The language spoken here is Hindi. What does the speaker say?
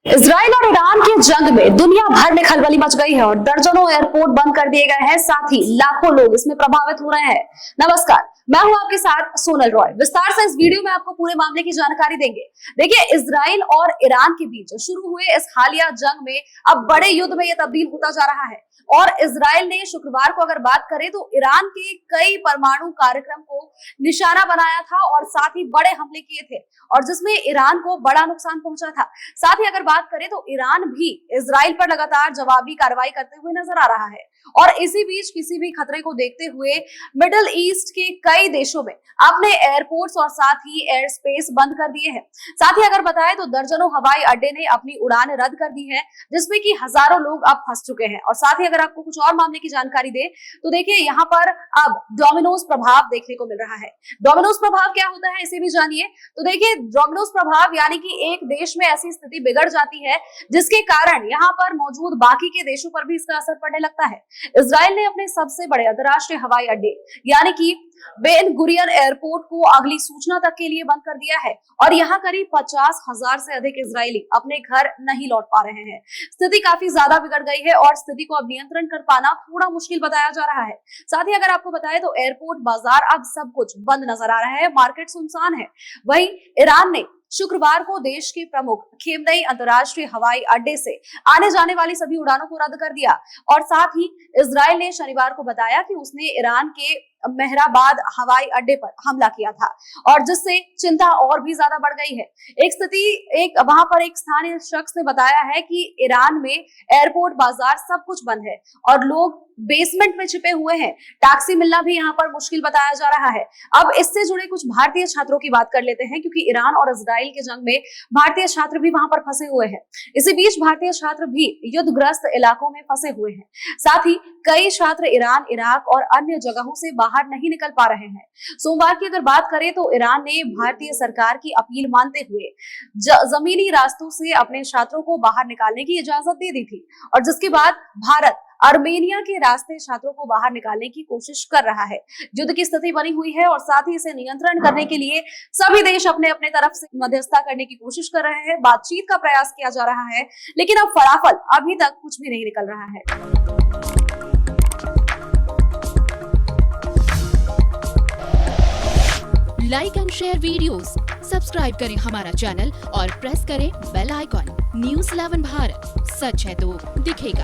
इजराइल और ईरान की जंग में दुनिया भर में खलबली मच गई है और दर्जनों एयरपोर्ट बंद कर दिए गए हैं। साथ ही लाखों लोग इसमें प्रभावित हो रहे हैं। नमस्कार, मैं हूं आपके साथ सोनल रॉय। विस्तार से इस वीडियो में आपको पूरे मामले की जानकारी देंगे। देखिए, इजराइल और ईरान के बीच शुरू हुए इस हालिया जंग में अब बड़े युद्ध में यह तब्दील होता जा रहा है। और इजराइल ने शुक्रवार को अगर बात करें तो ईरान के कई परमाणु कार्यक्रम को निशाना बनाया था और साथ ही बड़े हमले किए थे और जिसमें ईरान को बड़ा नुकसान पहुंचा था। साथ ही अगर बात करें तो ईरान भी इजराइल पर लगातार जवाबी कार्रवाई करते हुए नजर आ रहा है। और इसी बीच किसी भी खतरे को देखते हुए मिडिल ईस्ट के कई देशों में अपने एयरपोर्ट्स और साथ ही एयर स्पेस बंद कर दिए हैं। साथ ही अगर बताएं तो दर्जनों हवाई अड्डे ने अपनी उड़ान रद्द कर दी है, जिसमें कि हजारों लोग अब फंस चुके हैं। और साथ ही अगर आपको कुछ और मामले की जानकारी दे तो देखिए, यहाँ पर अब डोमिनोज प्रभाव देखने को मिल रहा है। डोमिनोज प्रभाव क्या होता है, इसे भी जानिए। तो देखिए, डोमिनोज प्रभाव यानी कि एक देश में ऐसी स्थिति बिगड़ जाती है जिसके कारण यहाँ पर मौजूद बाकी के देशों पर भी इसका असर पड़ने लगता है। इजराइल ने अपने सबसे बड़े अंतरराष्ट्रीय हवाई अड्डे यानी कि बेन गुरियन एयरपोर्ट को अगली सूचना तक के लिए बंद कर दिया है और यहाँ करीब 50,000 से अधिक इजरायली अपने घर नहीं लौट पा रहे हैं। स्थिति काफी ज्यादा बिगड़ गई है और स्थिति को अब नियंत्रण कर पाना थोड़ा मुश्किल बताया जा रहा है। साथ ही अगर आपको बताएं तो एयरपोर्ट, बाजार अब सब कुछ बंद नजर आ रहा है, मार्केट सुनसान है। वहीं ईरान ने शुक्रवार को देश के प्रमुख खेमनई अंतर्राष्ट्रीय हवाई अड्डे से आने जाने वाली सभी उड़ानों को रद्द कर दिया। और साथ ही इजराइल ने शनिवार को बताया कि उसने ईरान के मेहराबाद हवाई अड्डे पर हमला किया था और जिससे चिंता और भी ज्यादा बढ़ गई है। वहां पर एक स्थानीय शख्स ने बताया है कि ईरान में एयरपोर्ट, बाजार सब कुछ बंद है और लोग बेसमेंट में छिपे हुए हैं। टैक्सी मिलना भी यहाँ पर मुश्किल बताया जा रहा है। अब इससे जुड़े कुछ भारतीय छात्रों की बात कर लेते हैं, क्योंकि ईरान और इजराइल के जंग में भारतीय छात्र भी वहां पर फंसे हुए हैं। इसी बीच भारतीय छात्र भी युद्धग्रस्त इलाकों में फंसे हुए हैं। साथ ही कई छात्र ईरान, इराक और अन्य जगहों से बाहर नहीं निकल पा रहे हैं। सोमवार की अगर बात करें तो ईरान ने भारतीय सरकार की अपील मानते हुए जमीनी रास्तों से अपने छात्रों को बाहर निकालने की इजाजत दे दी थी और जिसके बाद भारत आर्मेनिया के रास्ते छात्रों को बाहर निकालने की कोशिश कर रहा है। युद्ध की स्थिति बनी हुई है और साथ ही इसे नियंत्रण करने के लिए सभी देश अपने अपने तरफ से मध्यस्थता करने की कोशिश कर रहे हैं, बातचीत का प्रयास किया जा रहा है, लेकिन अब फलाफल अभी तक कुछ भी नहीं निकल रहा है। Like and share videos, subscribe करें हमारा चैनल और प्रेस करें बेल आइकॉन। न्यूज़ 11 भारत, सच है तो दिखेगा।